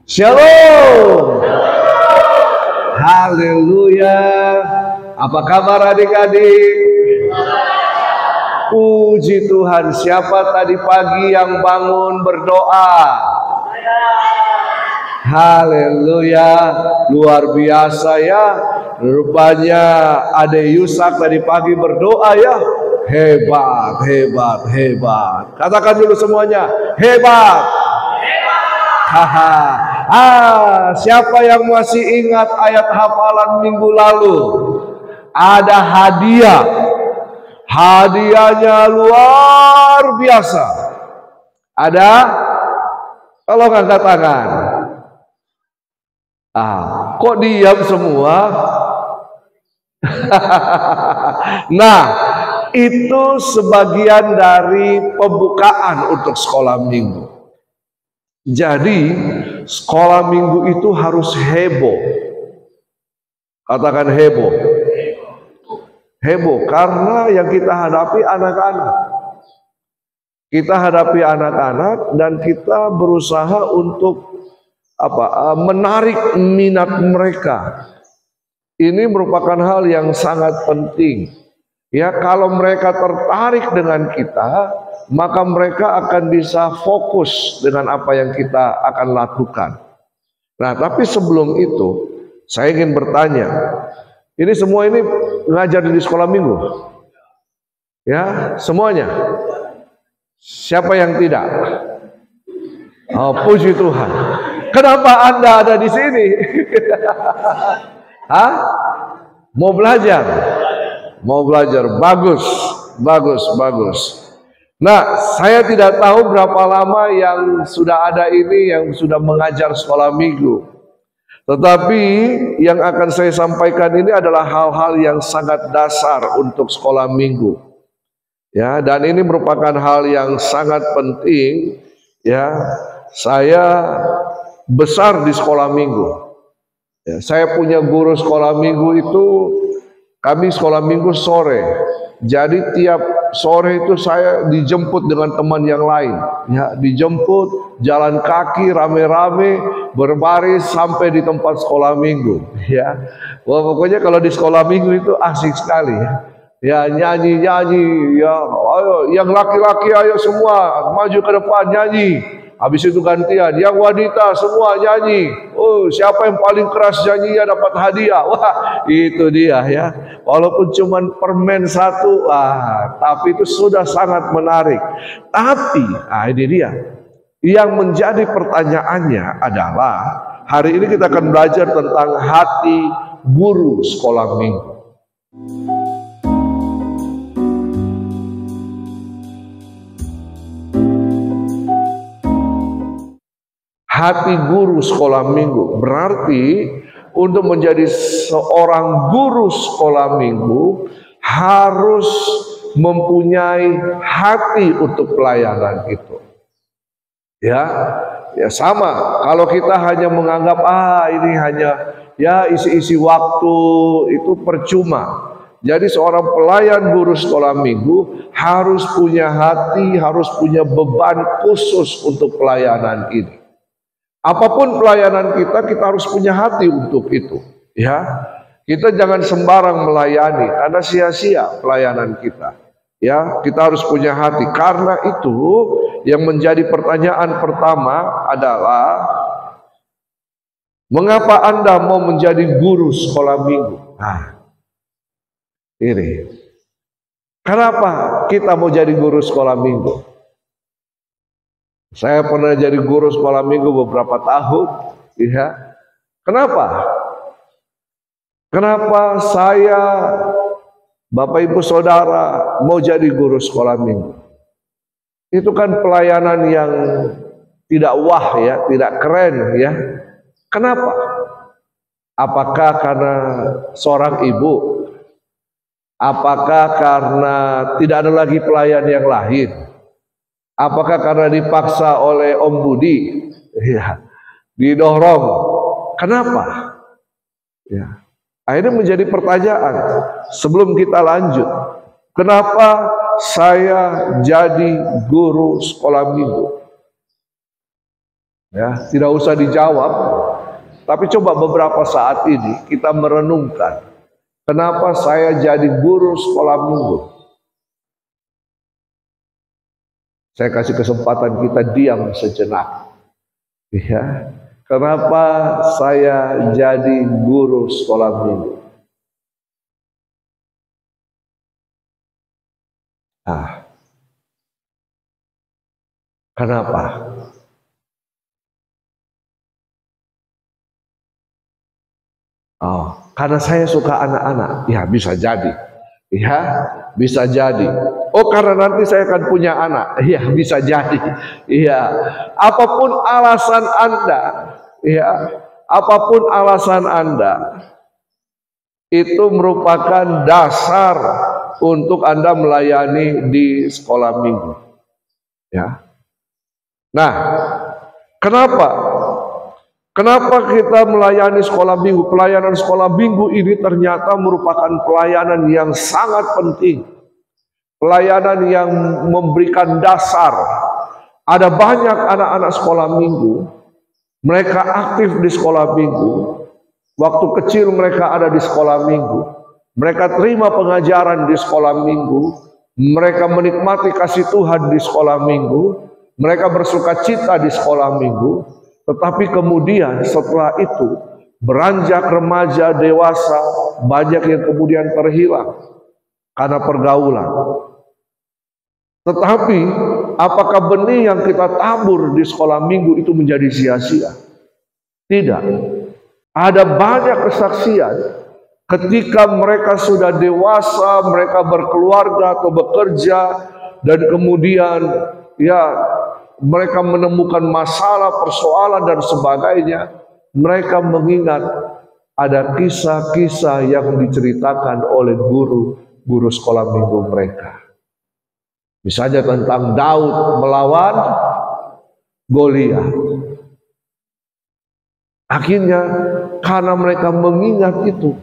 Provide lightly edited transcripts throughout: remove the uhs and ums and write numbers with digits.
Shalom. Haleluya. Apa kabar adik-adik? Puji Tuhan. Siapa tadi pagi yang bangun berdoa? Haleluya. Luar biasa ya. Rupanya Ade Yusak tadi pagi berdoa ya. Hebat, hebat, hebat. Katakan dulu semuanya, hebat. Haha. Siapa yang masih ingat ayat hafalan minggu lalu? Ada hadiah. Hadiahnya luar biasa. Ada? Tolong angkat tangan. Kok diam semua? Nah, itu sebagian dari pembukaan untuk sekolah minggu. Jadi sekolah minggu itu harus heboh. Katakan heboh. Heboh karena yang kita hadapi anak-anak. Kita hadapi anak-anak dan kita berusaha untuk menarik minat mereka. Ini merupakan hal yang sangat penting. Ya, kalau mereka tertarik dengan kita, maka mereka akan bisa fokus dengan apa yang kita akan lakukan. Nah, tapi sebelum itu, saya ingin bertanya, ini semua ini ngajar di sekolah minggu? Ya, semuanya? Siapa yang tidak? Oh, puji Tuhan. Kenapa Anda ada di sini? Hah? Mau belajar? Mau belajar, bagus, bagus, bagus. Nah, saya tidak tahu berapa lama yang sudah ada ini, yang sudah mengajar sekolah minggu. Tetapi yang akan saya sampaikan ini adalah hal-hal yang sangat dasar untuk sekolah minggu. Ya, dan ini merupakan hal yang sangat penting. Ya, saya besar di sekolah minggu. Ya, saya punya guru sekolah minggu itu. Kami sekolah minggu sore, jadi tiap sore itu saya dijemput dengan teman yang lain, ya, dijemput jalan kaki rame-rame berbaris sampai di tempat sekolah minggu, ya. Wah, pokoknya kalau di sekolah minggu itu asik sekali, ya, nyanyi-nyanyi, ya, ayo yang laki-laki ayo semua maju ke depan nyanyi. Habis itu gantian, yang wanita semua nyanyi. Oh, siapa yang paling keras nyanyinya dapat hadiah. Wah, itu dia ya. Walaupun cuma permen satu, tapi itu sudah sangat menarik. Tapi, ini dia. Yang menjadi pertanyaannya adalah, hari ini kita akan belajar tentang hati guru sekolah minggu. Hati guru sekolah minggu berarti untuk menjadi seorang guru sekolah minggu harus mempunyai hati untuk pelayanan itu. Ya, ya sama. Kalau kita hanya menganggap ini hanya ya isi-isi waktu, itu percuma. Jadi seorang pelayan guru sekolah minggu harus punya hati, harus punya beban khusus untuk pelayanan ini. Apapun pelayanan kita harus punya hati untuk itu, ya. Kita jangan sembarang melayani karena sia-sia pelayanan kita. Ya, kita harus punya hati. Karena itu yang menjadi pertanyaan pertama adalah mengapa Anda mau menjadi guru sekolah minggu? Ini. Kenapa kita mau jadi guru sekolah minggu? Saya pernah jadi guru sekolah minggu beberapa tahun, ya. Kenapa? Kenapa saya, Bapak Ibu Saudara, mau jadi guru sekolah minggu? Itu kan pelayanan yang tidak wah ya, tidak keren ya. Kenapa? Apakah karena seorang ibu? Apakah karena tidak ada lagi pelayan yang lain? Apakah karena dipaksa oleh Om Budi? Ya, didorong. Kenapa? Ya. Akhirnya menjadi pertanyaan. Sebelum kita lanjut, kenapa saya jadi guru sekolah minggu? Ya, tidak usah dijawab. Tapi coba beberapa saat ini kita merenungkan, kenapa saya jadi guru sekolah minggu? Saya kasih kesempatan kita diam sejenak. Ya, kenapa saya jadi guru sekolah minggu? Kenapa? Karena saya suka anak-anak. Ya, bisa jadi. Ya, bisa jadi. Karena nanti saya akan punya anak. Ya, bisa jadi. Ya, apapun alasan Anda, ya, apapun alasan Anda, itu merupakan dasar untuk Anda melayani di sekolah minggu. Ya. Nah, kenapa? Kenapa kita melayani sekolah minggu? Pelayanan sekolah minggu ini ternyata merupakan pelayanan yang sangat penting. Pelayanan yang memberikan dasar. Ada banyak anak-anak sekolah minggu, mereka aktif di sekolah minggu. Waktu kecil mereka ada di sekolah minggu. Mereka terima pengajaran di sekolah minggu. Mereka menikmati kasih Tuhan di sekolah minggu. Mereka bersuka cita di sekolah minggu. Tetapi kemudian setelah itu beranjak remaja, dewasa, banyak yang kemudian terhilang karena pergaulan. Tetapi apakah benih yang kita tabur di sekolah minggu itu menjadi sia-sia? Tidak. Ada banyak kesaksian ketika mereka sudah dewasa, mereka berkeluarga atau bekerja, dan kemudian ya mereka menemukan masalah, persoalan dan sebagainya. Mereka mengingat ada kisah-kisah yang diceritakan oleh guru sekolah minggu mereka. Misalnya tentang Daud melawan Goliat. Akhirnya karena mereka mengingat itu,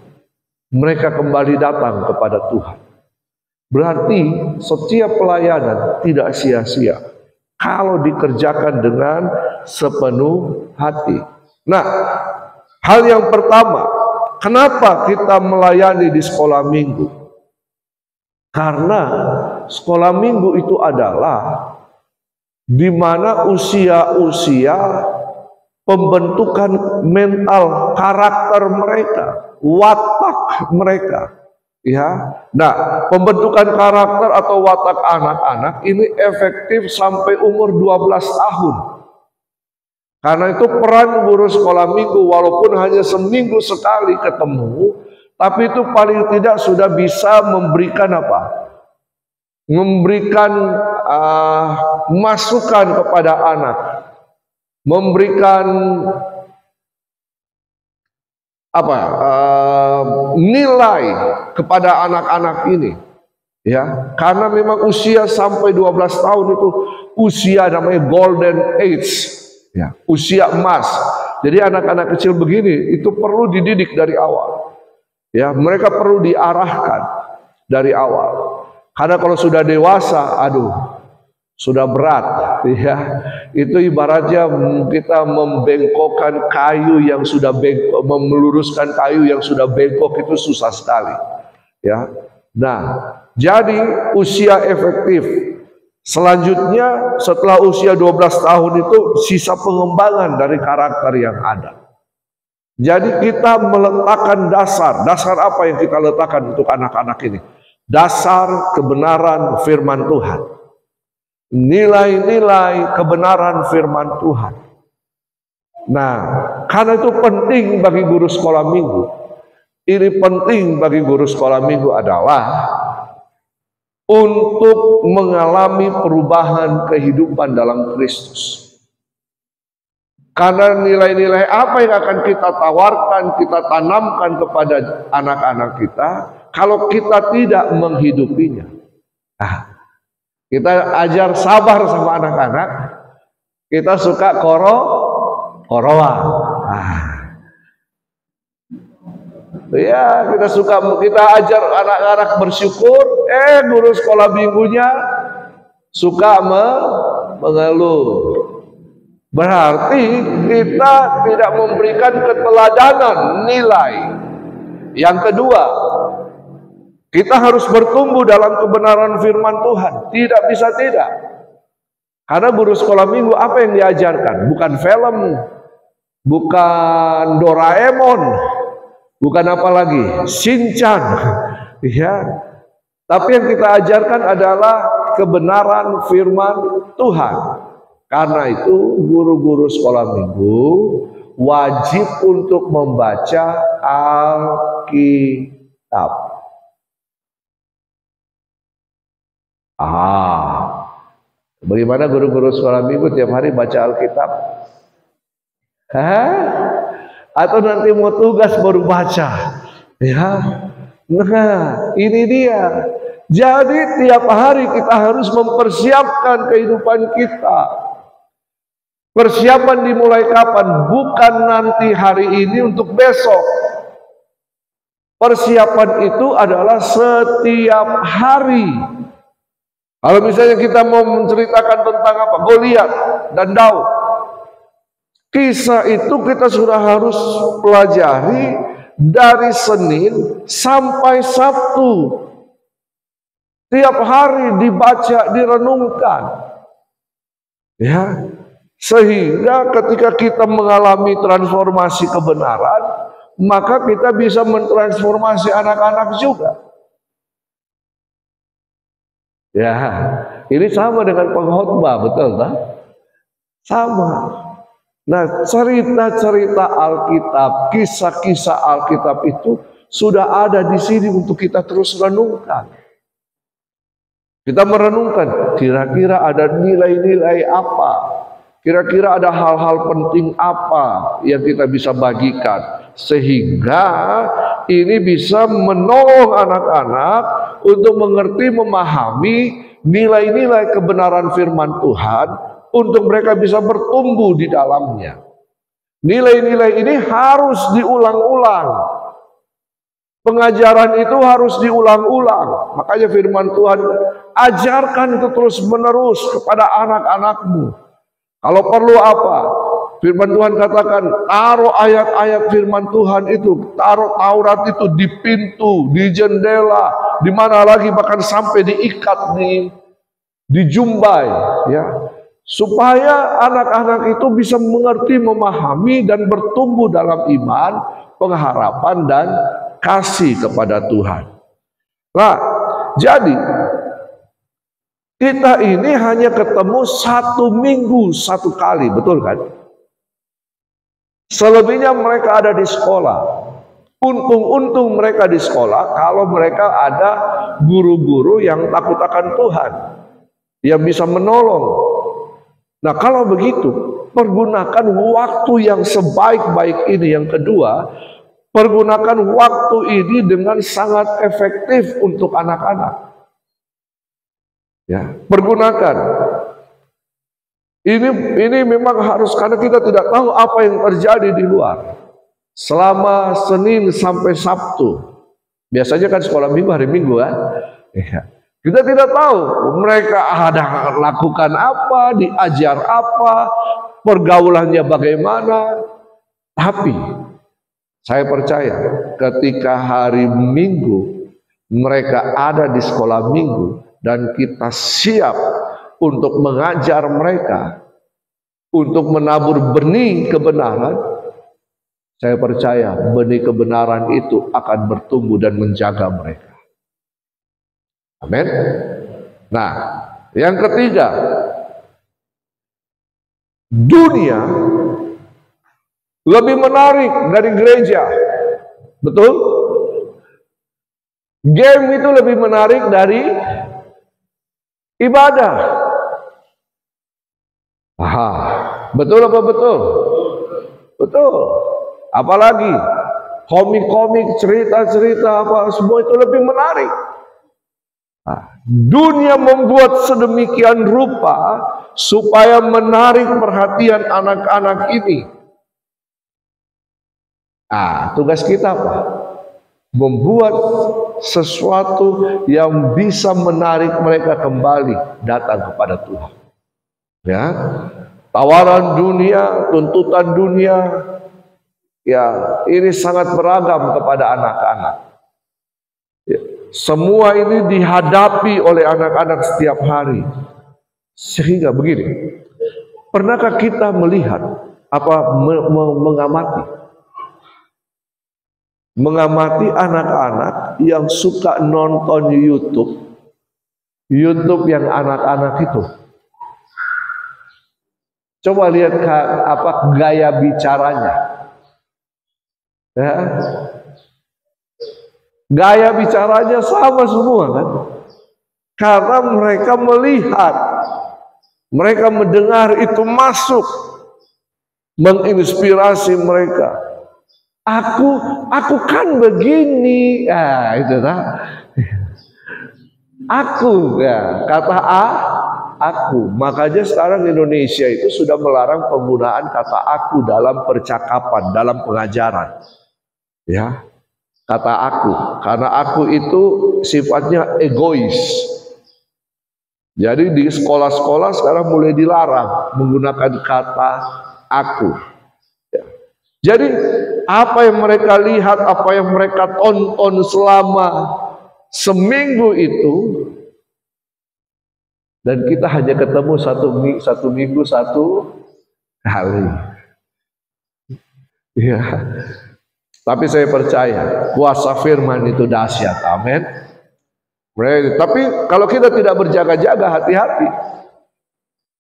mereka kembali datang kepada Tuhan. Berarti setiap pelayanan tidak sia-sia kalau dikerjakan dengan sepenuh hati. Nah, hal yang pertama, kenapa kita melayani di sekolah minggu? Karena sekolah minggu itu adalah di mana usia-usia pembentukan mental karakter mereka, watak mereka. Ya, nah pembentukan karakter atau watak anak-anak ini efektif sampai umur 12 tahun. Karena itu peran guru sekolah minggu walaupun hanya seminggu sekali ketemu, tapi itu paling tidak sudah bisa memberikan apa? Memberikan masukan kepada anak, memberikan nilai kepada anak-anak ini, ya, karena memang usia sampai 12 tahun itu usia namanya golden age, ya, usia emas. Jadi anak-anak kecil begini itu perlu dididik dari awal, ya, mereka perlu diarahkan dari awal. Karena kalau sudah dewasa, sudah berat, ya. Itu ibaratnya kita membengkokkan kayu yang sudah bengkok, meluruskan kayu yang sudah bengkok itu susah sekali, ya. Nah, jadi usia efektif. Selanjutnya setelah usia 12 tahun itu sisa pengembangan dari karakter yang ada. Jadi kita meletakkan dasar apa yang kita letakkan untuk anak-anak ini? Dasar kebenaran firman Tuhan. Nilai-nilai kebenaran firman Tuhan. Nah, karena itu penting bagi guru sekolah minggu. Ini penting bagi guru sekolah minggu adalah untuk mengalami perubahan kehidupan dalam Kristus. Karena nilai-nilai apa yang akan kita tawarkan, kita tanamkan kepada anak-anak kita, kalau kita tidak menghidupinya. Kita ajar sabar sama anak-anak, kita suka korowa. Ya, kita ajar anak-anak bersyukur, guru sekolah minggunya suka mengeluh. Berarti kita tidak memberikan keteladanan nilai. Yang kedua, kita harus bertumbuh dalam kebenaran firman Tuhan. Tidak bisa tidak. Karena guru sekolah minggu apa yang diajarkan? Bukan film, bukan Doraemon, bukan apa lagi, Shinchan, ya. Tapi yang kita ajarkan adalah kebenaran firman Tuhan. Karena itu guru-guru sekolah minggu wajib untuk membaca Alkitab. Bagaimana guru-guru sekolah minggu tiap hari baca Alkitab? Atau nanti mau tugas baru baca? Ya, nah ini dia. Jadi tiap hari kita harus mempersiapkan kehidupan kita. Persiapan dimulai kapan? Bukan nanti hari ini untuk besok. Persiapan itu adalah setiap hari. Kalau misalnya kita mau menceritakan tentang apa? Goliat dan Daud. Kisah itu kita sudah harus pelajari dari Senin sampai Sabtu. Tiap hari dibaca, direnungkan. Ya. Sehingga ketika kita mengalami transformasi kebenaran, maka kita bisa mentransformasi anak-anak juga. Ya, ini sama dengan pengkhotbah, betul tak? Sama. Nah, cerita-cerita Alkitab, kisah-kisah Alkitab itu sudah ada di sini untuk kita terus renungkan. Kita merenungkan, kira-kira ada nilai-nilai apa? Kira-kira ada hal-hal penting apa yang kita bisa bagikan sehingga ini bisa menolong anak-anak untuk mengerti, memahami nilai-nilai kebenaran firman Tuhan untuk mereka bisa bertumbuh di dalamnya. Nilai-nilai ini harus diulang-ulang. Pengajaran itu harus diulang-ulang. Makanya firman Tuhan, ajarkan itu terus-menerus kepada anak-anakmu. Kalau perlu apa? Firman Tuhan katakan, taruh ayat-ayat firman Tuhan itu, taruh Taurat itu di pintu, di jendela, di mana lagi bahkan sampai diikat di jumbai, ya. Supaya anak-anak itu bisa mengerti, memahami dan bertumbuh dalam iman, pengharapan dan kasih kepada Tuhan. Nah, jadi kita ini hanya ketemu 1 minggu 1 kali, betul kan? Selebihnya mereka ada di sekolah. Untung-untung mereka di sekolah kalau mereka ada guru-guru yang takut akan Tuhan, yang bisa menolong. Nah, kalau begitu, pergunakan waktu yang sebaik-baik ini. Yang kedua, pergunakan waktu ini dengan sangat efektif untuk anak-anak. Ya, pergunakan. Ini memang harus, karena kita tidak tahu apa yang terjadi di luar. Selama Senin sampai Sabtu. Biasanya kan sekolah minggu hari Minggu kan. Ya. Kita tidak tahu mereka ada lakukan apa, diajar apa, pergaulannya bagaimana. Tapi saya percaya ketika hari Minggu mereka ada di sekolah minggu dan kita siap untuk mengajar mereka, untuk menabur benih kebenaran, saya percaya benih kebenaran itu akan bertumbuh dan menjaga mereka. Amin. Nah, yang ketiga, dunia lebih menarik dari gereja. Betul? Game itu lebih menarik dari ibadah. Aha, betul apa betul? Betul. Apalagi komik-komik, cerita-cerita apa semua itu lebih menarik. Nah, dunia membuat sedemikian rupa supaya menarik perhatian anak-anak ini. Nah, tugas kita apa? Membuat sesuatu yang bisa menarik mereka kembali datang kepada Tuhan. Ya, Tawaran dunia, tuntutan dunia, ya ini sangat beragam kepada anak-anak. Ya, semua ini dihadapi oleh anak-anak setiap hari. Sehingga begini, pernahkah kita melihat mengamati anak-anak yang suka nonton YouTube yang anak-anak itu? Coba lihat gaya bicaranya. Ya. Gaya bicaranya sama semua kan? Karena mereka melihat, mereka mendengar itu masuk, menginspirasi mereka. Aku kan begini, itu kan? Aku, ya, kata aku. Makanya sekarang Indonesia itu sudah melarang penggunaan kata aku dalam percakapan, dalam pengajaran. Ya, kata aku, karena aku itu sifatnya egois. Jadi di sekolah-sekolah sekarang mulai dilarang menggunakan kata aku. Ya. Jadi apa yang mereka lihat, apa yang mereka tonton selama seminggu itu, dan kita hanya ketemu satu minggu satu kali. Ya. Tapi saya percaya kuasa firman itu dahsyat. Amin. Tapi kalau kita tidak berjaga-jaga, hati-hati.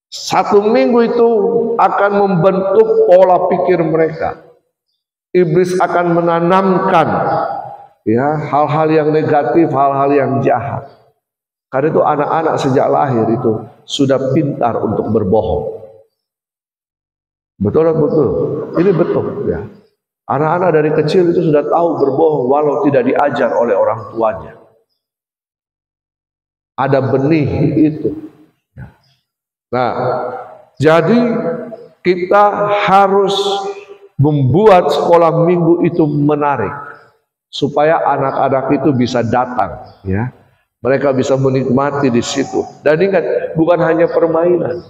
Satu minggu itu akan membentuk pola pikir mereka. Iblis akan menanamkan, ya, hal-hal yang negatif, hal-hal yang jahat. Karena itu anak-anak sejak lahir itu sudah pintar untuk berbohong. Betul. Ini betul, ya. Anak-anak dari kecil itu sudah tahu berbohong walau tidak diajar oleh orang tuanya. Ada benih itu. Nah, jadi kita harus membuat sekolah minggu itu menarik supaya anak-anak itu bisa datang, ya. Mereka bisa menikmati di situ. Dan ingat, bukan hanya permainan.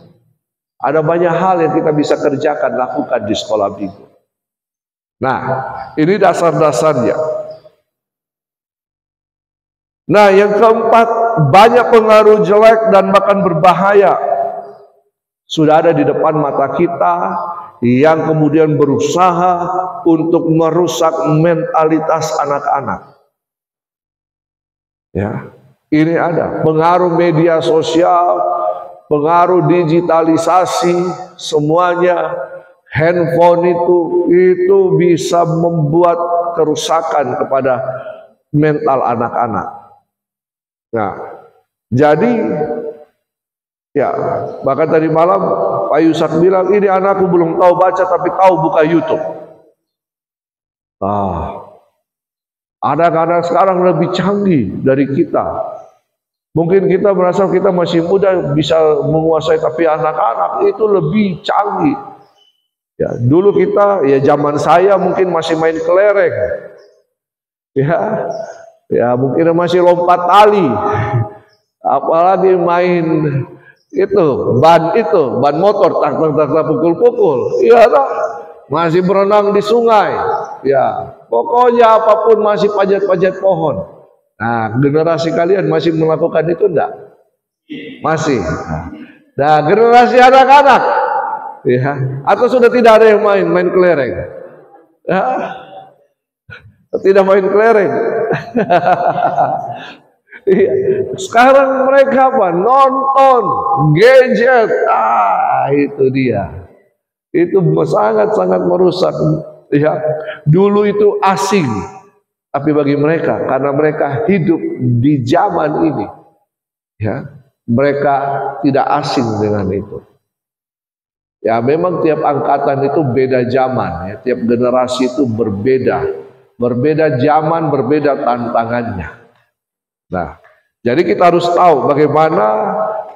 Ada banyak hal yang kita bisa kerjakan, lakukan di sekolah minggu. Nah, ini dasar-dasarnya. Nah, yang keempat, banyak pengaruh jelek dan bahkan berbahaya sudah ada di depan mata kita yang kemudian berusaha untuk merusak mentalitas anak-anak. Ya, ini ada pengaruh media sosial, pengaruh digitalisasi, semuanya. Handphone itu bisa membuat kerusakan kepada mental anak-anak. Nah, jadi ya, bahkan tadi malam Pak Yusak bilang, ini anakku belum tahu baca tapi tahu buka YouTube. Anak-anak sekarang lebih canggih dari kita. Mungkin kita merasa kita masih muda bisa menguasai, tapi anak-anak itu lebih canggih. Ya, dulu kita, ya zaman saya mungkin masih main kelereng. Ya mungkin masih lompat tali. Apalagi main ban motor, tak pukul-pukul. Iya toh, masih berenang di sungai. Ya, pokoknya apapun masih pajat-pajat pohon. Nah, generasi kalian masih melakukan itu enggak? Masih. Nah, generasi anak-anak, ya, atau sudah tidak ada yang main kelereng? Ya, tidak main kelereng. Sekarang mereka apa? Nonton gadget. Itu dia. Itu sangat-sangat merusak. Ya, dulu itu asing, tapi bagi mereka, karena mereka hidup di zaman ini, ya, mereka tidak asing dengan itu. Ya, memang tiap angkatan itu beda zaman, ya. Tiap generasi itu berbeda zaman, berbeda tantangannya. Nah, jadi kita harus tahu bagaimana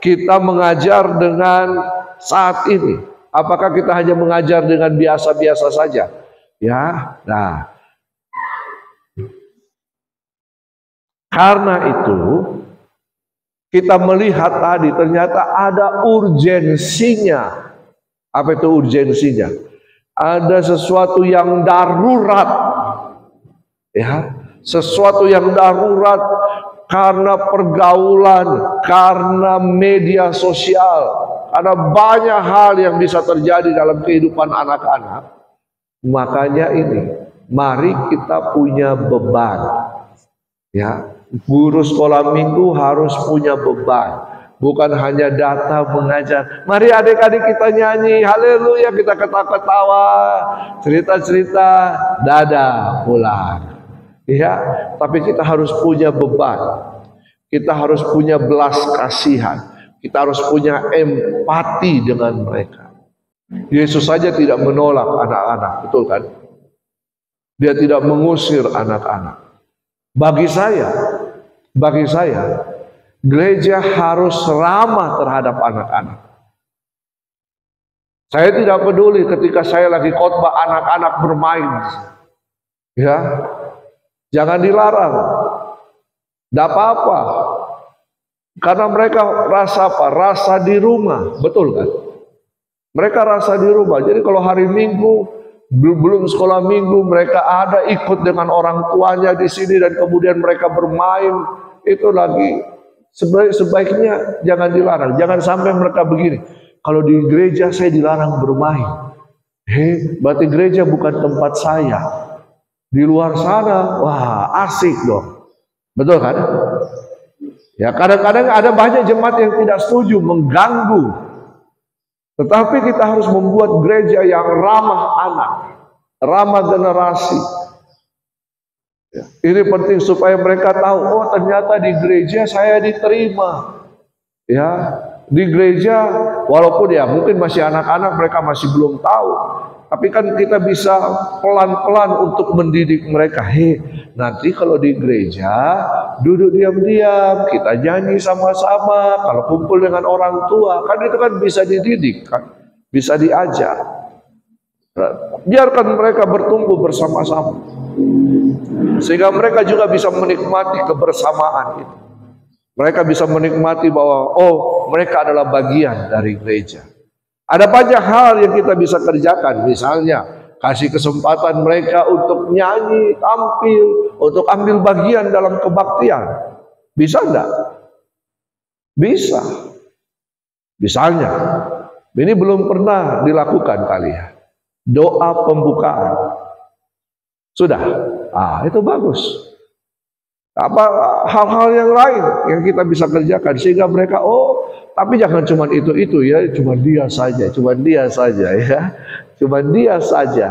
kita mengajar dengan saat ini. Apakah kita hanya mengajar dengan biasa-biasa saja? Ya, nah, karena itu kita melihat tadi ternyata ada urgensinya Apa itu urgensinya? Ada sesuatu yang darurat, ya, sesuatu yang darurat karena pergaulan, karena media sosial, karena banyak hal yang bisa terjadi dalam kehidupan anak-anak. Makanya ini, mari kita punya beban, ya. Guru sekolah minggu harus punya beban. Bukan hanya data mengajar. Mari adik-adik kita nyanyi, haleluya, kita ketawa-ketawa, cerita-cerita, dadah, pulang. Ya, tapi kita harus punya beban. Kita harus punya belas kasihan. Kita harus punya empati dengan mereka. Yesus saja tidak menolak anak-anak, betul kan? Dia tidak mengusir anak-anak. Bagi saya, gereja harus ramah terhadap anak-anak. Saya tidak peduli ketika saya lagi khotbah anak-anak bermain. Ya. Jangan dilarang. Tidak apa-apa. Karena mereka rasa apa? Rasa di rumah, betul kan? Mereka rasa di rumah. Jadi kalau hari Minggu belum sekolah minggu, mereka ada ikut dengan orang tuanya di sini dan kemudian mereka bermain, itu lagi. Sebaiknya jangan dilarang. Jangan sampai mereka begini, kalau di gereja saya dilarang bermain. Berarti gereja bukan tempat saya. Di luar sana, wah asik dong. Betul kan? Ya, kadang-kadang ada banyak jemaat yang tidak setuju, mengganggu. Tetapi kita harus membuat gereja yang ramah anak, ramah generasi. Ya, ini penting supaya mereka tahu, oh ternyata di gereja saya diterima. Ya, di gereja walaupun ya mungkin masih anak-anak, mereka masih belum tahu. Tapi kan kita bisa pelan-pelan untuk mendidik mereka. Nanti kalau di gereja duduk diam-diam, kita nyanyi sama-sama. Kalau kumpul dengan orang tua, kan itu kan bisa dididik, kan? Bisa diajar. Biarkan mereka bertumbuh bersama-sama, sehingga mereka juga bisa menikmati kebersamaan itu. Mereka bisa menikmati bahwa oh mereka adalah bagian dari gereja. Ada banyak hal yang kita bisa kerjakan. Misalnya kasih kesempatan mereka untuk nyanyi, tampil, untuk ambil bagian dalam kebaktian. Bisa enggak? Bisa. Misalnya, ini belum pernah dilakukan kali ya, doa pembukaan. Sudah? Itu bagus. Apa hal-hal yang lain yang kita bisa kerjakan sehingga mereka tapi jangan cuma itu ya, cuma dia saja ya, cuma dia saja.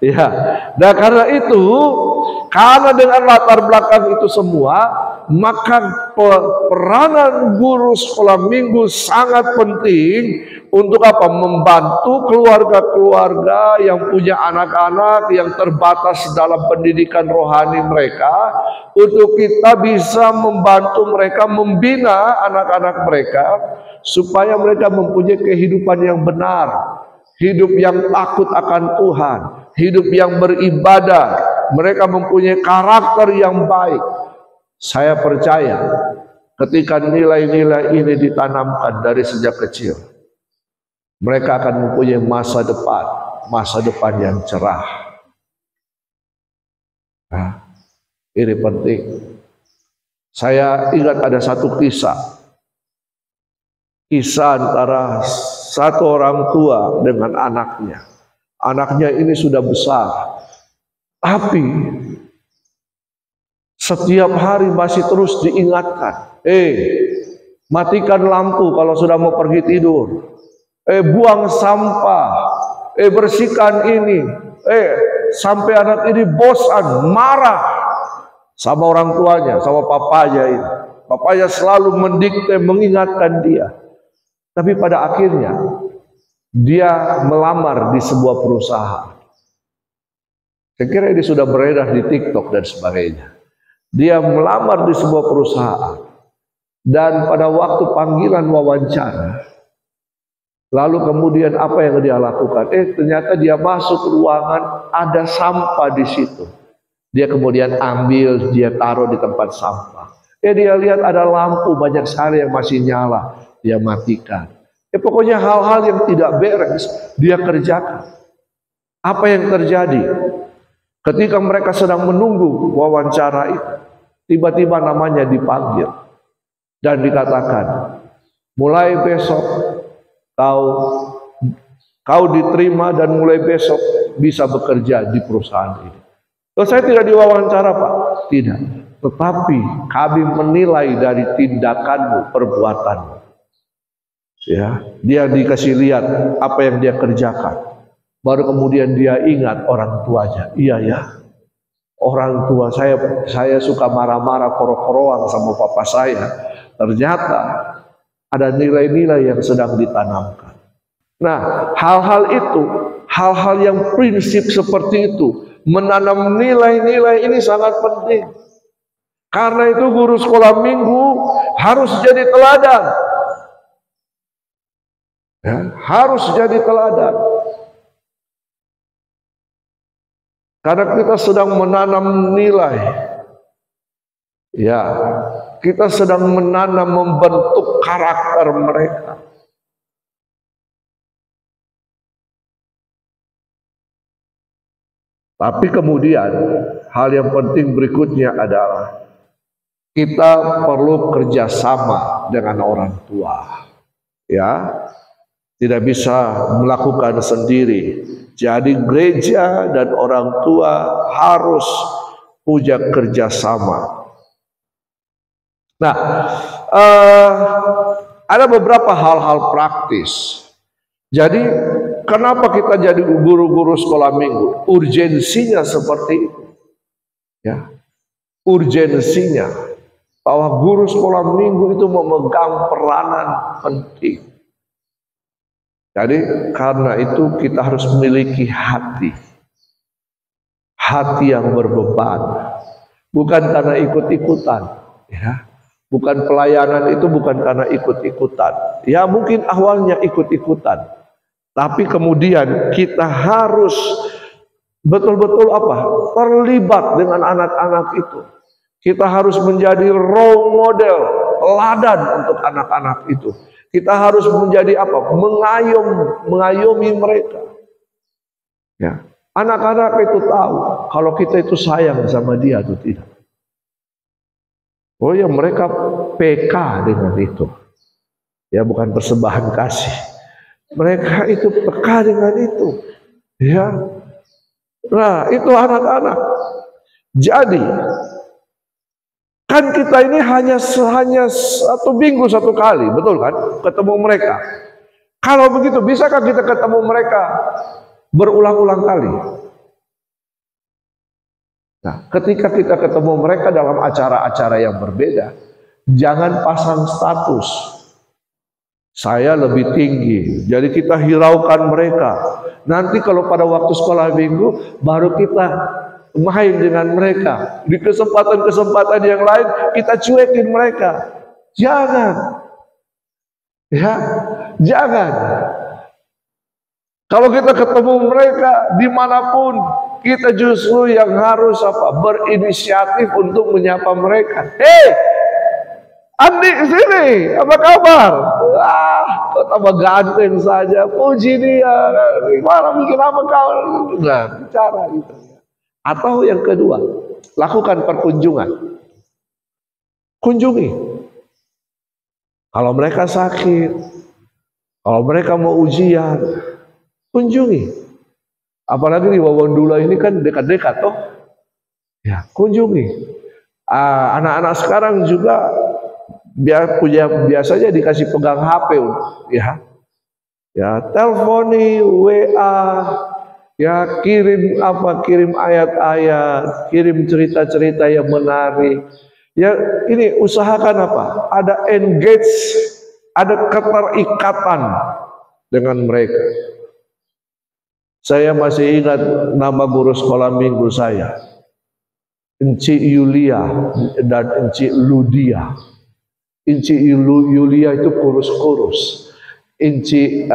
Ya. Nah karena itu, karena dengan latar belakang itu semua, maka peranan guru sekolah minggu sangat penting untuk apa? Membantu keluarga-keluarga yang punya anak-anak yang terbatas dalam pendidikan rohani mereka, untuk kita bisa membantu mereka membina anak-anak mereka supaya mereka mempunyai kehidupan yang benar, hidup yang takut akan Tuhan, hidup yang beribadah, mereka mempunyai karakter yang baik. Saya percaya ketika nilai-nilai ini ditanamkan dari sejak kecil, mereka akan mempunyai masa depan yang cerah. Nah, ini penting. Saya ingat ada satu kisah antara satu orang tua dengan anaknya. Anaknya ini sudah besar, tapi setiap hari masih terus diingatkan, matikan lampu kalau sudah mau pergi tidur. Buang sampah, bersihkan ini, sampai anak ini bosan, marah sama orang tuanya, sama papanya ini. Papanya selalu mendikte, mengingatkan dia. Tapi pada akhirnya dia melamar di sebuah perusahaan. Saya kira ini sudah beredar di TikTok dan sebagainya. Dia melamar di sebuah perusahaan, dan pada waktu panggilan wawancara, lalu kemudian apa yang dia lakukan? Ternyata dia masuk ruangan, ada sampah di situ. Dia kemudian ambil, dia taruh di tempat sampah. Dia lihat ada lampu banyak sekali yang masih nyala, dia matikan. Pokoknya hal-hal yang tidak beres dia kerjakan. Apa yang terjadi? Ketika mereka sedang menunggu wawancara itu, tiba-tiba namanya dipanggil dan dikatakan, mulai besok kau diterima dan mulai besok bisa bekerja di perusahaan ini. Loh, saya tidak diwawancara, Pak. Tidak. Tetapi kami menilai dari tindakanmu, perbuatanmu. Ya, dia dikasih lihat apa yang dia kerjakan. Baru kemudian dia ingat orang tuanya. Iya ya, orang tua saya suka marah-marah, koro-koroan sama papa saya. Ternyata ada nilai-nilai yang sedang ditanamkan. Nah, hal-hal itu, hal-hal yang prinsip seperti itu, menanam nilai-nilai ini sangat penting. Karena itu guru sekolah minggu harus jadi teladan. Ya, harus jadi teladan. Karena kita sedang menanam nilai. Ya, kita sedang menanam, membentuk karakter mereka. Tapi kemudian hal yang penting berikutnya adalah kita perlu kerjasama dengan orang tua. Ya, tidak bisa melakukan sendiri. Jadi gereja dan orang tua harus punya kerjasama. Nah, ada beberapa hal-hal praktis. Jadi kenapa kita jadi guru-guru sekolah minggu? Urgensinya seperti itu. Ya, urgensinya bahwa guru sekolah minggu itu memegang peranan penting. Jadi karena itu kita harus memiliki hati yang berbeban, bukan karena ikut-ikutan, ya. Bukan pelayanan itu bukan karena ikut-ikutan. Ya mungkin awalnya ikut-ikutan, tapi kemudian kita harus betul-betul terlibat dengan anak-anak itu. Kita harus menjadi role model, teladan untuk anak-anak itu. Kita harus menjadi mengayomi mereka. Ya, anak-anak itu tahu kalau kita itu sayang sama dia atau tidak. Oh ya, mereka PK dengan itu. Ya, bukan persembahan kasih. Mereka itu peka dengan itu. Ya. Nah, itu anak-anak. Jadi kan kita ini hanya 1 minggu 1 kali, betul kan? Ketemu mereka. Kalau begitu, bisakah kita ketemu mereka berulang-ulang kali? Nah, ketika kita ketemu mereka dalam acara-acara yang berbeda, jangan pasang status. Saya lebih tinggi, jadi kita hiraukan mereka. Nanti kalau pada waktu sekolah minggu, baru kita main dengan mereka. Di kesempatan-kesempatan yang lain kita cuekin mereka. Jangan. Ya, jangan. Kalau kita ketemu mereka dimanapun, kita justru yang harus berinisiatif untuk menyapa mereka. Hei, Andi sini, apa kabar? Kok tambah ganteng saja. Puji dia. Gimana bikin apa kau? Nah, bicara gitu. Atau yang kedua, lakukan perkunjungan. Kunjungi. Kalau mereka sakit, kalau mereka mau ujian, kunjungi. Apalagi di Wawandula ini kan dekat-dekat toh. Ya, kunjungi. Anak-anak sekarang juga biasanya dikasih pegang HP, ya. Ya, telponi, WA, ya kirim ayat-ayat, kirim cerita-cerita yang menarik. Ya, ini usahakan ada engage, ada keterikatan dengan mereka. Saya masih ingat nama guru sekolah minggu saya, Enci Yulia dan Enci Ludia. Enci Yulia itu kurus-kurus, Enci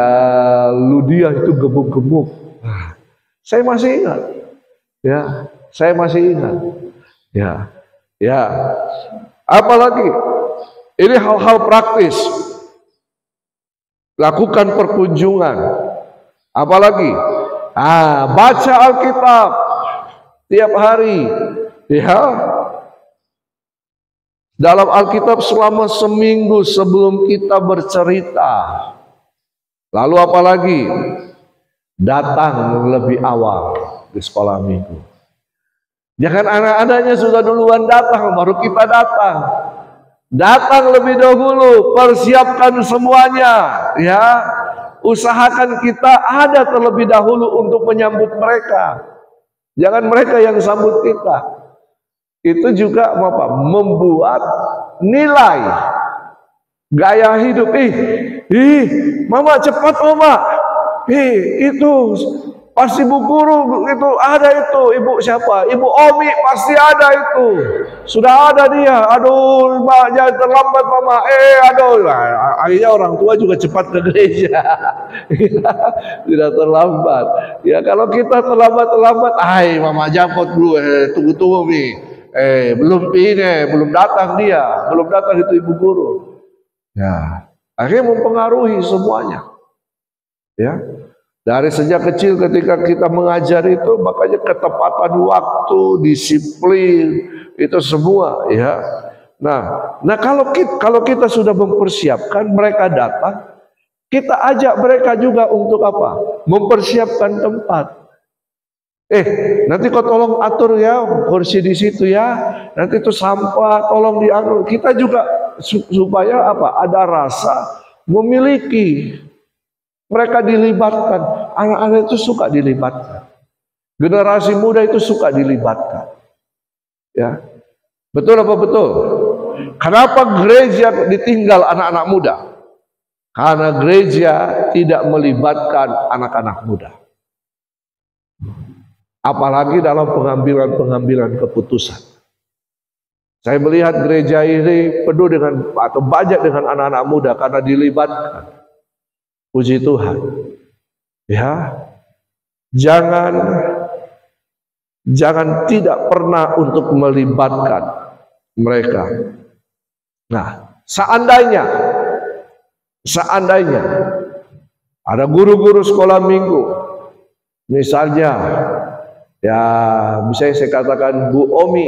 Ludia itu gemuk-gemuk. Saya masih ingat, ya, saya masih ingat, ya. Apalagi ini hal-hal praktis. lakukan perkunjungan. Apalagi baca Alkitab tiap hari, ya. Dalam Alkitab selama seminggu sebelum kita bercerita. Lalu apalagi? Datang lebih awal di sekolah minggu. Jangan anak-anaknya sudah duluan datang, baru kita datang. Datang lebih dahulu, persiapkan semuanya, ya. Usahakan kita ada terlebih dahulu untuk menyambut mereka. Jangan mereka yang sambut kita. Itu juga membuat nilai gaya hidup. Mama cepat mama. Itu pasti Bu Guru itu ada itu. Ibu siapa? Ibu Omi pasti ada itu. Sudah ada dia. Aduh, Mbak jangan terlambat mama. Aduh. Akhirnya orang tua juga cepat ke gereja. Tidak terlambat. Ya kalau kita terlambat, mama jemput dulu. Tunggu Mi. Belum datang dia. Belum datang itu Ibu Guru. Ya, akhirnya mempengaruhi semuanya. Ya. Dari sejak kecil ketika kita mengajar itu, makanya ketepatan waktu, disiplin, itu semua, ya. Nah kalau kita sudah mempersiapkan, mereka datang, kita ajak mereka juga untuk apa? Mempersiapkan tempat. Nanti kau tolong atur ya kursi di situ ya. Nanti itu sampah tolong diatur. Kita juga supaya apa? Ada rasa memiliki. Mereka dilibatkan. Anak-anak itu suka dilibatkan. Generasi muda itu suka dilibatkan. Ya. Betul apa betul? Kenapa gereja ditinggal anak-anak muda? Karena gereja tidak melibatkan anak-anak muda. Apalagi dalam pengambilan keputusan. Saya melihat gereja ini penuh dengan atau banyak dengan anak-anak muda karena dilibatkan. Puji Tuhan. Ya. Jangan tidak pernah untuk melibatkan mereka. Nah, seandainya ada guru-guru sekolah minggu, misalnya ya bisa saya katakan Bu Omi,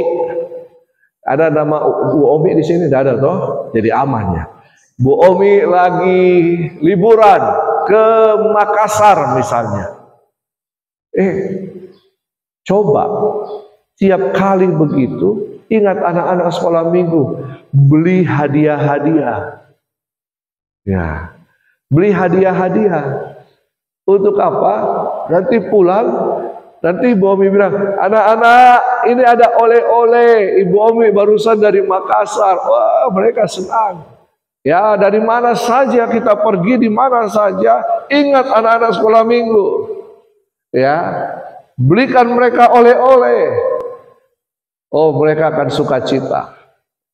ada nama Bu Omi di sini, tidak ada toh, jadi amannya. Bu Omi lagi liburan ke Makassar misalnya. Coba tiap kali begitu, ingat anak-anak sekolah minggu, beli hadiah-hadiah. Ya, beli hadiah-hadiah. Untuk apa? Nanti pulang, nanti Ibu Omi bilang, anak-anak ini ada oleh-oleh. Ibu Omi barusan dari Makassar. Wah, mereka senang. Ya, dari mana saja kita pergi, di mana saja, ingat anak-anak sekolah minggu. Ya, belikan mereka oleh-oleh. Oh, mereka akan sukacita.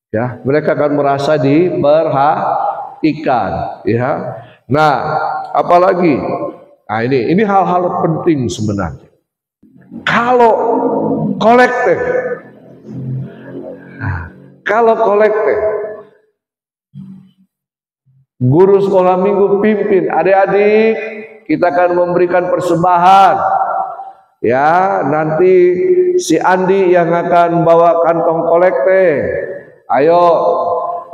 Ya, mereka akan merasa diperhatikan. Ya, nah, apalagi, nah ini hal-hal penting sebenarnya. Kalau kolektif, guru sekolah minggu pimpin, adik-adik kita akan memberikan persembahan. Ya, nanti si Andi yang akan bawa kantong kolekte. Ayo,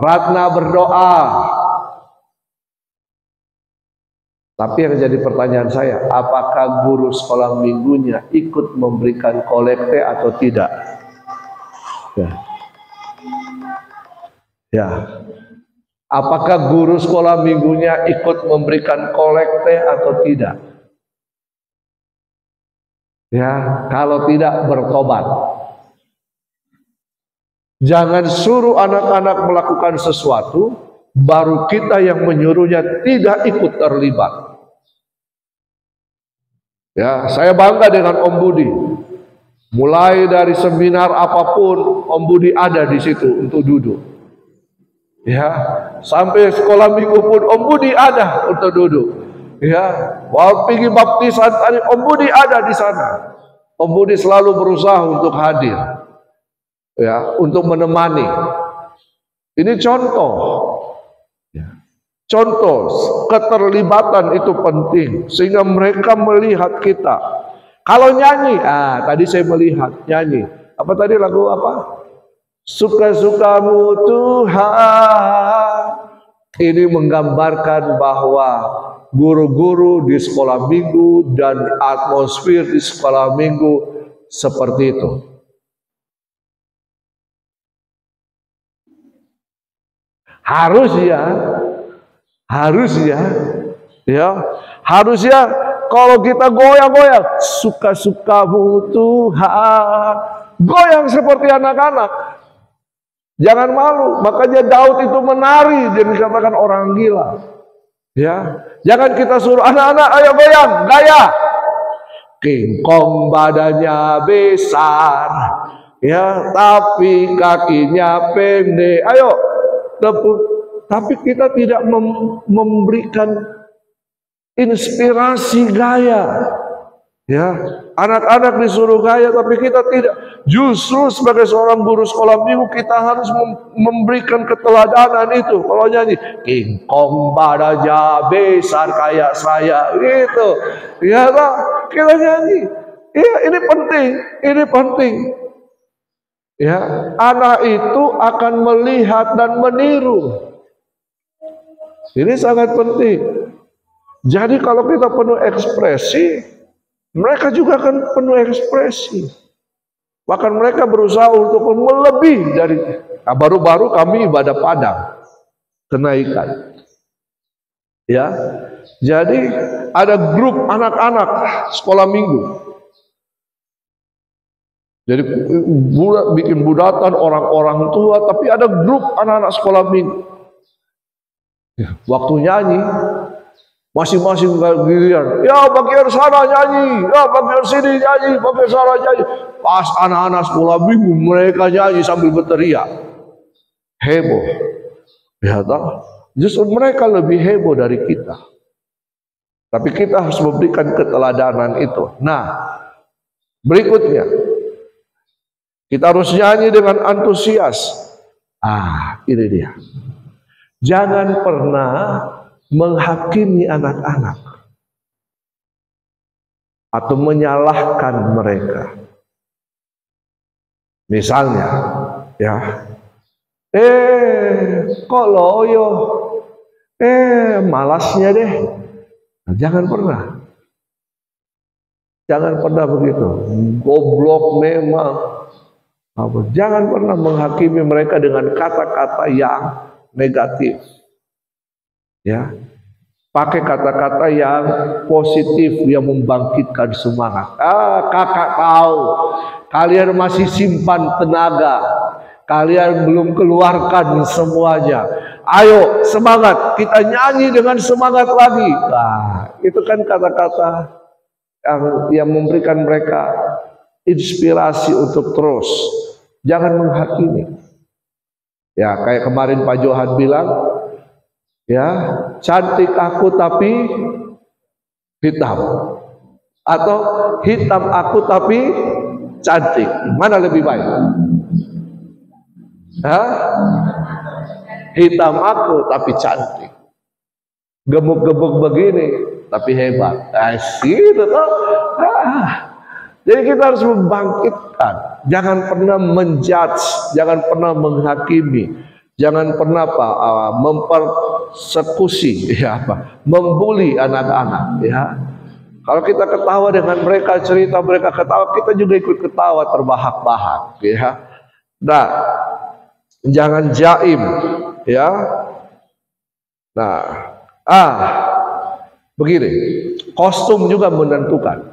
Ratna berdoa. Tapi yang jadi pertanyaan saya, apakah guru sekolah minggunya ikut memberikan kolekte atau tidak? Ya. Apakah guru sekolah minggunya ikut memberikan kolekte atau tidak? Ya, kalau tidak bertobat. Jangan suruh anak-anak melakukan sesuatu, baru kita yang menyuruhnya tidak ikut terlibat. Ya, saya bangga dengan Om Budi. Mulai dari seminar apapun, Om Budi ada di situ untuk duduk. Ya, sampai sekolah minggu pun Om Budi ada untuk duduk. Ya, mau pergi baptisan tadi Om Budi ada di sana. Om Budi selalu berusaha untuk hadir. Ya, untuk menemani. Ini contoh. Ya. Contoh, keterlibatan itu penting sehingga mereka melihat kita. Kalau nyanyi, tadi saya melihat nyanyi. Apa tadi lagu apa? Suka-sukamu Tuhan. Ini menggambarkan bahwa guru-guru di sekolah minggu dan atmosfer di sekolah minggu seperti itu. Harusnya kalau kita goyang-goyang, suka-sukamu Tuhan, goyang seperti anak-anak. Jangan malu. Makanya Daud itu menari, dia dikatakan orang gila. Ya, jangan kita suruh anak-anak ayo goyang, gaya. Kingkong badannya besar, ya, tapi kakinya pendek. Ayo, tapi kita tidak memberikan inspirasi gaya. Ya, anak-anak disuruh gaya tapi kita tidak. Justru sebagai seorang guru sekolah minggu kita harus memberikan keteladanan itu. Kalau nyanyi, kingkong badannya besar kayak saya, gitu. Ya, kita nyanyi. Iya, ini penting. Ya, anak itu akan melihat dan meniru. Ini sangat penting. Jadi kalau kita penuh ekspresi, mereka juga akan penuh ekspresi. Bahkan mereka berusaha untuk melebihi dari. Baru-baru kami ibadah padang kenaikan. Ya, jadi ada grup anak-anak sekolah minggu. Jadi bikin budatan orang-orang tua, tapi ada grup anak-anak sekolah minggu. Waktu nyanyi, masing-masing giliran. Ya, bagian sana nyanyi, ya bagian sini nyanyi, bagian sana nyanyi. Pas anak-anak sekolah minggu mereka nyanyi sambil berteriak, heboh. Ya, justru mereka lebih heboh dari kita. Tapi kita harus memberikan keteladanan itu. Nah, berikutnya kita harus nyanyi dengan antusias. Ini dia. Jangan pernah menghakimi anak-anak atau menyalahkan mereka. Misalnya, ya, kok loyo, malasnya deh. Nah, jangan pernah begitu. Goblok memang. Jangan pernah menghakimi mereka dengan kata-kata yang negatif. Ya, pakai kata-kata yang positif yang membangkitkan semangat. Kakak tahu, kalian masih simpan tenaga, kalian belum keluarkan semuanya. Ayo semangat, kita nyanyi dengan semangat lagi. Itu kan kata-kata yang memberikan mereka inspirasi untuk terus. Jangan menghakimi. Ya, kayak kemarin Pak Johan bilang, ya, cantik aku tapi hitam, atau hitam aku tapi cantik, mana lebih baik? Hitam aku tapi cantik, gemuk-gemuk begini tapi hebat. Jadi kita harus membangkitkan. Jangan pernah menjudge, jangan pernah menghakimi, jangan pernah mempersekusi, membuli anak-anak. Ya, kalau kita ketawa dengan mereka, cerita mereka ketawa, kita juga ikut ketawa terbahak-bahak. Ya, nah, jangan jaim. Ya, nah, begini, kostum juga menentukan.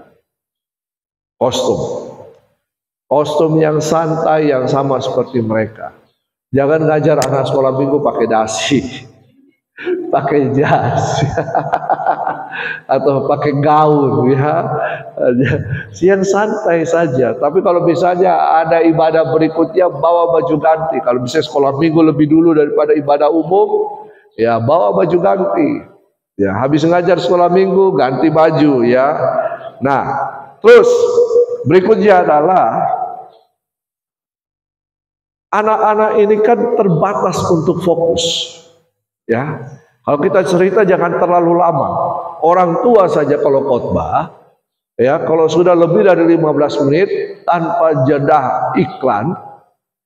Kostum yang santai, yang sama seperti mereka. Jangan ngajar anak sekolah minggu pakai dasi, pakai jas, atau pakai gaun, ya. Yang santai saja. Tapi kalau misalnya ada ibadah berikutnya, bawa baju ganti. Kalau bisa sekolah minggu lebih dulu daripada ibadah umum, ya bawa baju ganti. Ya, habis ngajar sekolah minggu ganti baju, ya. Nah, terus berikutnya adalah anak-anak ini kan terbatas untuk fokus. Ya, Kalau kita cerita jangan terlalu lama. Orang tua saja kalau khotbah, ya kalau sudah lebih dari 15 menit tanpa jeda iklan,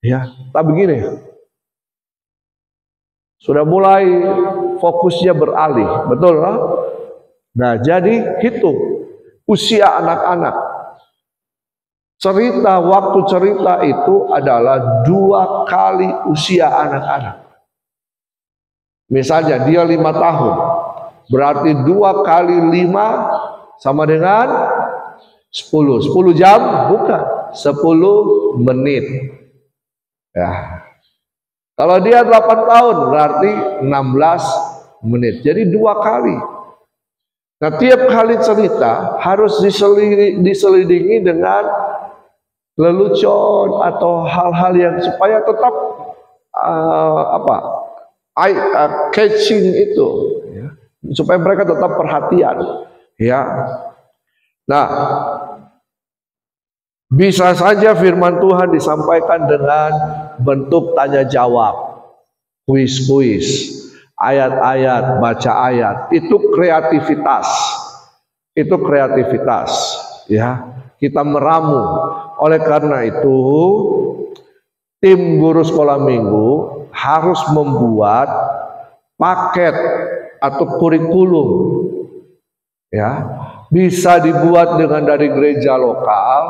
ya, tak begini. Sudah mulai fokusnya beralih, betul lah? Nah, jadi hitung usia anak-anak. Waktu cerita itu adalah 2 kali usia anak-anak. Misalnya dia 5 tahun, berarti 2 kali 5 sama dengan 10. 10 jam? Bukan, 10 menit. Ya. Kalau dia 8 tahun, berarti 16 menit. Jadi 2 kali. Nah, tiap kali cerita harus diselidiki dengan lelucon atau hal-hal yang supaya tetap catching itu, ya. Supaya mereka tetap perhatian, ya. Nah, bisa saja firman Tuhan disampaikan dengan bentuk tanya jawab, kuis-kuis, ayat-ayat, baca ayat. Itu kreativitas. Itu kreativitas, ya. Kita meramu. Oleh karena itu, tim guru sekolah minggu harus membuat paket atau kurikulum, ya. Bisa dibuat dengan dari gereja lokal.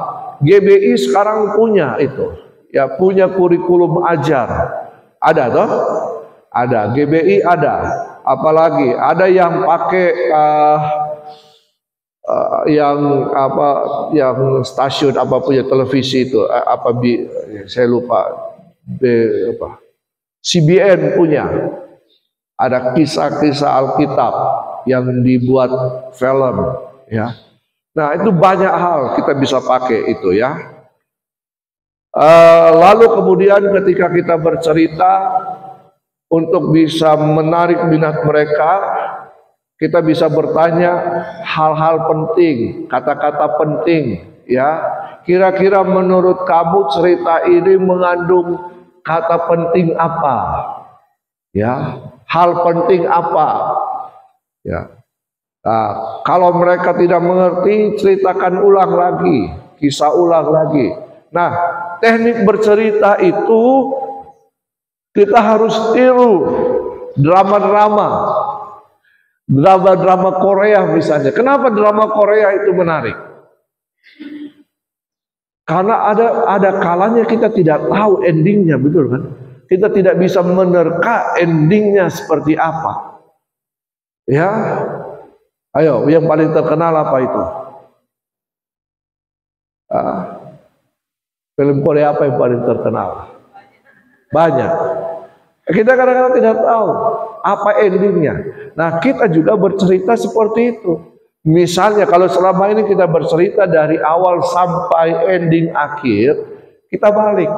GBI sekarang punya itu, ya, punya kurikulum ajar. Ada toh? Ada. GBI ada. Apalagi ada yang pakai yang stasiun apa punya televisi itu saya lupa, CBN punya, ada kisah-kisah Alkitab yang dibuat film, ya. Nah, itu banyak hal kita bisa pakai itu, ya. Lalu kemudian ketika kita bercerita untuk bisa menarik minat mereka, kita bisa bertanya hal-hal penting, kata-kata penting, ya. Kira-kira menurut kamu cerita ini mengandung kata penting apa? Ya, hal penting apa? Ya. Nah, kalau mereka tidak mengerti, ceritakan ulang lagi, kisah ulang lagi. Nah, teknik bercerita itu kita harus tiru drama-drama Korea misalnya. Kenapa drama Korea itu menarik? Karena ada kalanya kita tidak tahu endingnya, betul kan? Kita tidak bisa menerka endingnya seperti apa. Ya, ayo, yang paling terkenal apa itu? Film Korea apa yang paling terkenal? Banyak. Kita kadang-kadang tidak tahu apa endingnya. Nah, kita juga bercerita seperti itu. Misalnya kalau selama ini kita bercerita dari awal sampai ending akhir, kita balik.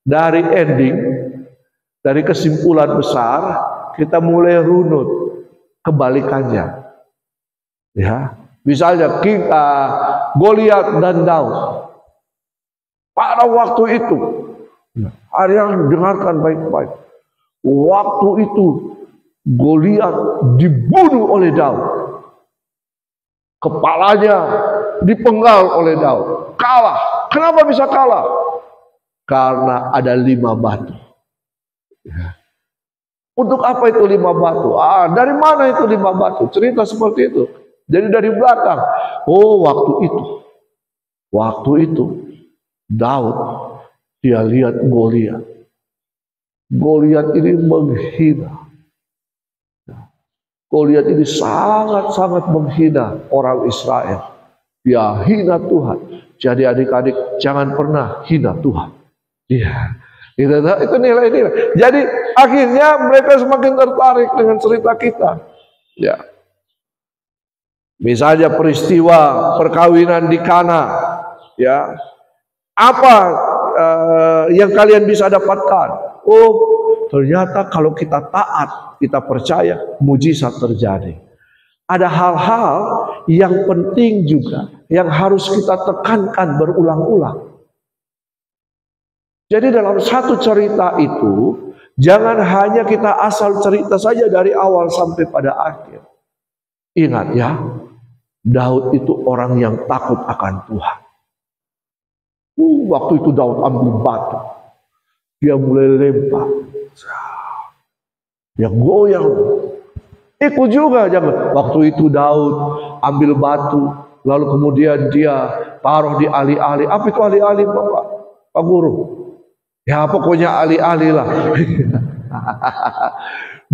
Dari ending, dari kesimpulan besar, kita mulai runut kebalikannya. Ya, misalnya kita Goliat dan Daud. Pada waktu itu, ada yang dengarkan baik-baik. Waktu itu Goliat dibunuh oleh Daud. Kepalanya dipenggal oleh Daud. Kalah. Kenapa bisa kalah? Karena ada 5 batu. Untuk apa itu 5 batu? Dari mana itu 5 batu? Cerita seperti itu. Jadi dari belakang. Oh, waktu itu Daud, dia lihat Goliat. Goliat ini menghina. Goliat ini sangat-sangat menghina orang Israel. Dia hina Tuhan. Jadi adik-adik jangan pernah hina Tuhan. Iya. Itu nilai-nilai. Jadi akhirnya mereka semakin tertarik dengan cerita kita. Ya. Misalnya peristiwa perkawinan di Kana. Ya. Apa yang kalian bisa dapatkan? Oh, ternyata kalau kita taat, kita percaya, mujizat terjadi. Ada hal-hal yang penting juga yang harus kita tekankan berulang-ulang. Jadi dalam satu cerita itu Jangan hanya kita asal cerita saja dari awal sampai pada akhir. Ingat ya, Daud itu orang yang takut akan Tuhan. Waktu itu Daud ambil batu, dia mulai lempar, dia goyang. Ikut juga jangan. Waktu itu Daud ambil batu, lalu kemudian dia taruh di ali-ali. Apa itu ali-ali, Pak Guru? Ya pokoknya ali-ali lah.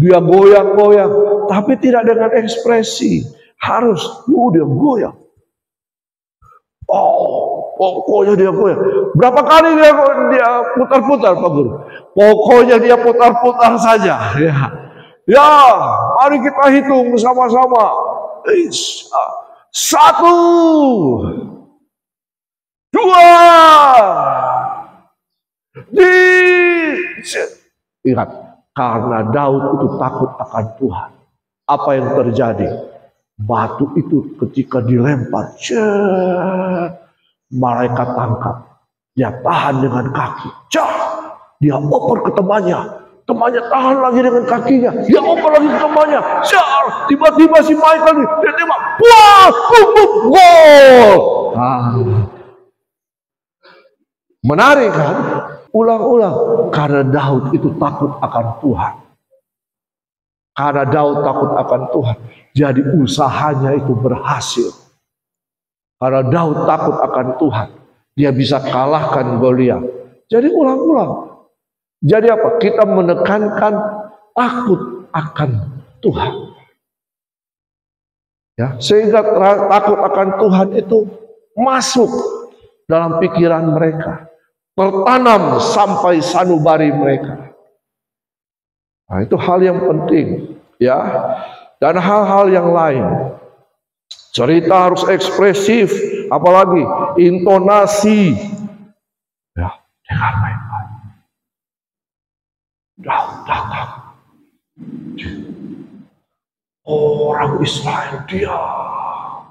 Dia goyang-goyang, tapi tidak dengan ekspresi. Harus, dia goyang. Oh, pokoknya dia goyang. Berapa kali dia putar-putar, Pak Guru? Pokoknya dia putar-putar saja. Ya, mari kita hitung sama-sama. 1, 2. Ingat, karena Daud itu takut akan Tuhan. Apa yang terjadi? Batu itu ketika dilempar, malaikat tangkap. Dia tahan dengan kaki. Dia oper ke temannya. Temannya tahan lagi dengan kakinya. Dia oper lagi ke temannya. Tiba-tiba si Michael dia tembak. Wah, gol. Menarik kan? Ulang-ulang. Karena Daud itu takut akan Tuhan. Karena Daud takut akan Tuhan, jadi usahanya itu berhasil. Karena Daud takut akan Tuhan, dia bisa kalahkan Goliat. Jadi ulang-ulang. Jadi apa? Kita menekankan takut akan Tuhan. Ya, sehingga takut akan Tuhan itu masuk dalam pikiran mereka. Tertanam sampai sanubari mereka. Nah, itu hal yang penting, ya. Dan hal-hal yang lain. Cerita harus ekspresif, apalagi intonasi. Ya, dengan baik-baik. Daud datang. Orang Israel diam.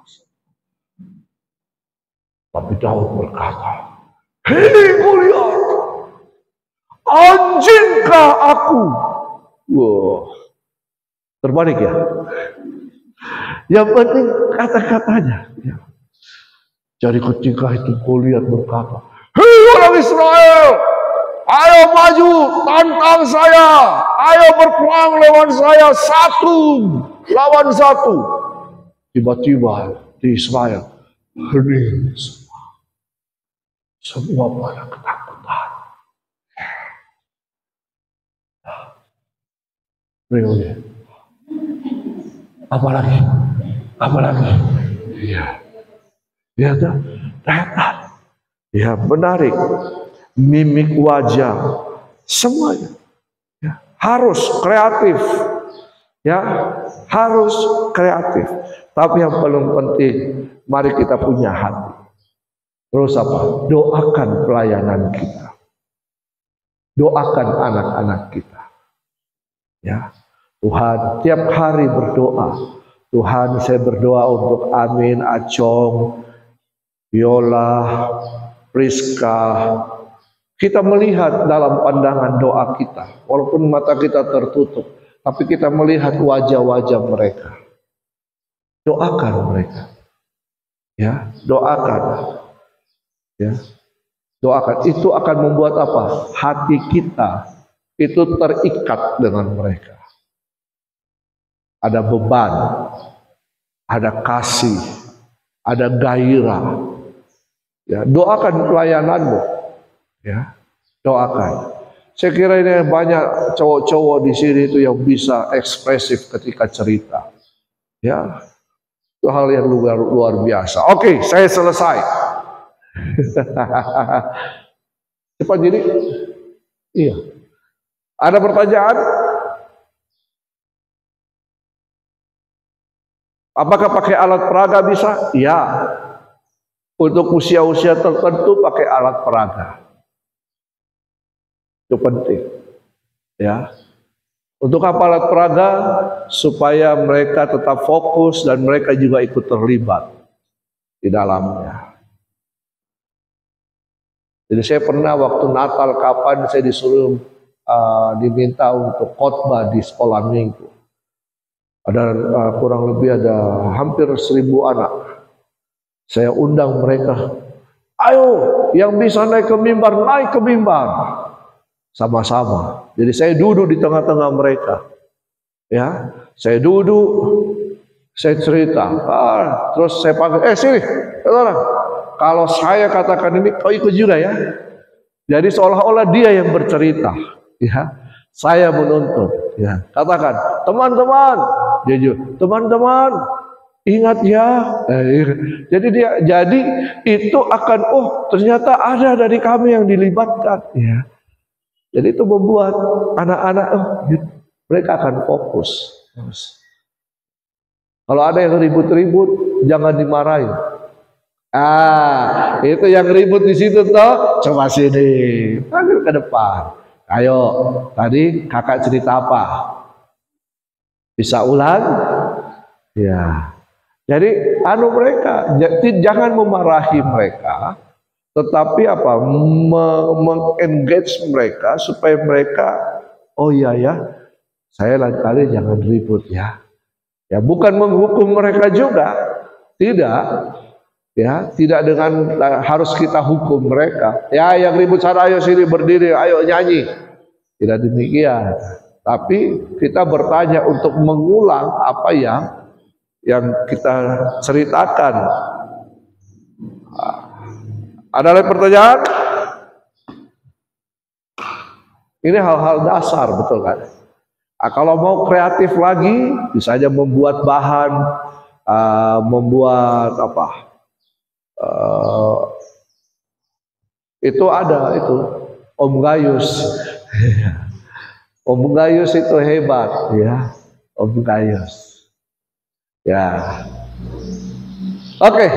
Tapi Daud berkata, "Hei Goliat, anjingkah aku?" Wow, terbalik ya. Yang penting kata-katanya. Ya. Jadi ketika itu Goliat berkata, "Hei orang Israel, ayo maju, tantang saya, ayo berperang lawan saya 1 lawan 1." Tiba-tiba di Israel hening semua pada ketakutan. Berikutnya, apalagi, iya, ya, ternyata, ya menarik, mimik wajah, semuanya, ya, harus kreatif, ya, harus kreatif. Tapi yang paling penting, mari kita punya hati. Terus apa? Doakan pelayanan kita, doakan anak-anak kita. Ya, Tuhan tiap hari berdoa. Tuhan, saya berdoa untuk Amin, Acong, Yola, Priska. Kita melihat dalam pandangan doa kita, walaupun mata kita tertutup, tapi kita melihat wajah-wajah mereka. Doakan mereka, ya, doakan, ya, doakan. Itu akan membuat apa? Hati kita itu terikat dengan mereka. Ada beban, ada kasih, ada gairah. Ya, doakan pelayananmu. Ya, doakan. Saya kira ini banyak cowok-cowok di sini itu yang bisa ekspresif ketika cerita. Ya, itu hal yang luar biasa. Oke, saya selesai. Cepat jadi. Iya. Ada pertanyaan? Apakah pakai alat peraga bisa? Ya. Untuk usia-usia tertentu pakai alat peraga. Itu penting. Ya. Untuk apa alat peraga? Supaya mereka tetap fokus dan mereka juga ikut terlibat di dalamnya. Jadi saya pernah waktu Natal kapan saya disuruh diminta untuk khotbah di sekolah minggu. Ada kurang lebih ada hampir 1.000 anak. Saya undang mereka, ayo yang bisa naik ke mimbar, sama-sama. Jadi saya duduk di tengah-tengah mereka, ya, saya duduk, saya cerita, terus saya panggil, sini, saudara. Kalau saya katakan ini, kau ikut juga ya. Jadi seolah-olah dia yang bercerita, ya. Saya menuntut, ya. Katakan, teman-teman, dia juga, teman-teman, ingat ya. Jadi itu akan, ternyata ada dari kami yang dilibatkan, ya. Jadi itu membuat anak-anak, mereka akan fokus. Kalau ada yang ribut-ribut, jangan dimarahin. Itu yang ribut di situ toh, coba sini, panggil ke depan. Ayo, tadi kakak cerita apa? Bisa ulang? Ya. Jadi mereka, jangan memarahi mereka, tetapi mengengage mereka supaya mereka, oh iya ya, saya lain kali jangan ribut ya. Ya, bukan menghukum mereka juga, tidak. Ya, tidak dengan harus kita hukum mereka. Ya, yang ribut sana, ayo sini berdiri, ayo nyanyi. Tidak demikian. Tapi kita bertanya untuk mengulang apa yang kita ceritakan. Ada lagi pertanyaan? Ini hal-hal dasar, betul kan? Kalau mau kreatif lagi, bisa aja membuat bahan, membuat apa? Itu ada itu Om Gayus. Om Gayus itu hebat, ya. Om Gayus. Ya. Oke.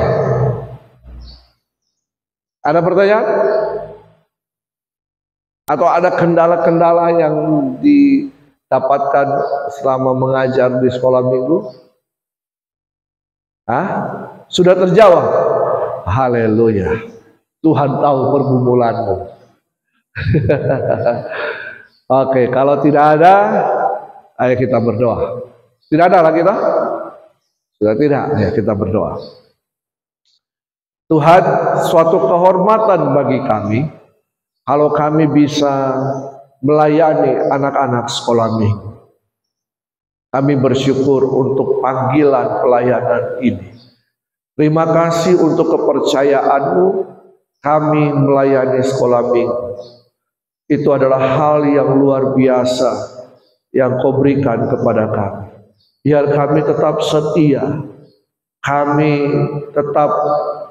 Ada pertanyaan? Atau ada kendala-kendala yang didapatkan selama mengajar di sekolah minggu? Sudah terjawab? Haleluya. Tuhan tahu pergumulanmu. Oke, kalau tidak ada, ayo kita berdoa. Tidak ada lagi kita? Sudah tidak, ayo kita berdoa. Tuhan, suatu kehormatan bagi kami kalau kami bisa melayani anak-anak sekolah minggu. Kami bersyukur untuk panggilan pelayanan ini. Terima kasih untuk kepercayaan-Mu kami melayani sekolah minggu. Itu adalah hal yang luar biasa yang Kau berikan kepada kami. Biar kami tetap setia, kami tetap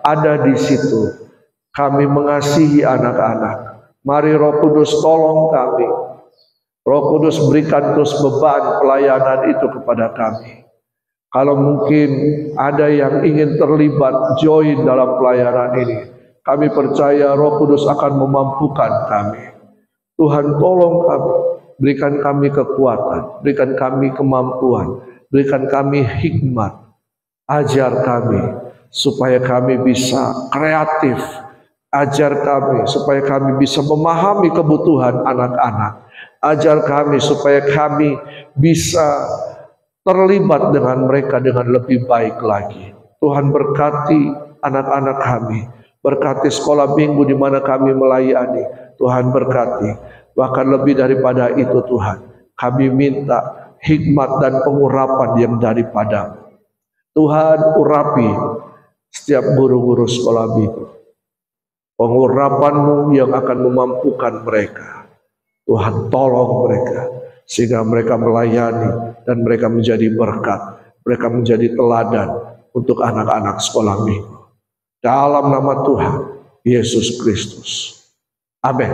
ada di situ. Kami mengasihi anak-anak. Mari Roh Kudus tolong kami. Roh Kudus berikan terus beban pelayanan itu kepada kami. Kalau mungkin ada yang ingin terlibat, join dalam pelayanan ini, kami percaya Roh Kudus akan memampukan kami. Tuhan tolong kami, berikan kami kekuatan, berikan kami kemampuan, berikan kami hikmat, ajar kami supaya kami bisa kreatif, ajar kami supaya kami bisa memahami kebutuhan anak-anak, ajar kami supaya kami bisa terlibat dengan mereka dengan lebih baik lagi. Tuhan berkati anak-anak kami, berkati sekolah minggu di mana kami melayani. Tuhan berkati, bahkan lebih daripada itu Tuhan, kami minta hikmat dan pengurapan yang daripada Tuhan. Urapi setiap guru-guru sekolah minggu, pengurapan-Mu yang akan memampukan mereka. Tuhan tolong mereka sehingga mereka melayani dan mereka menjadi berkat, mereka menjadi teladan untuk anak-anak sekolah minggu. Dalam nama Tuhan Yesus Kristus. Amin.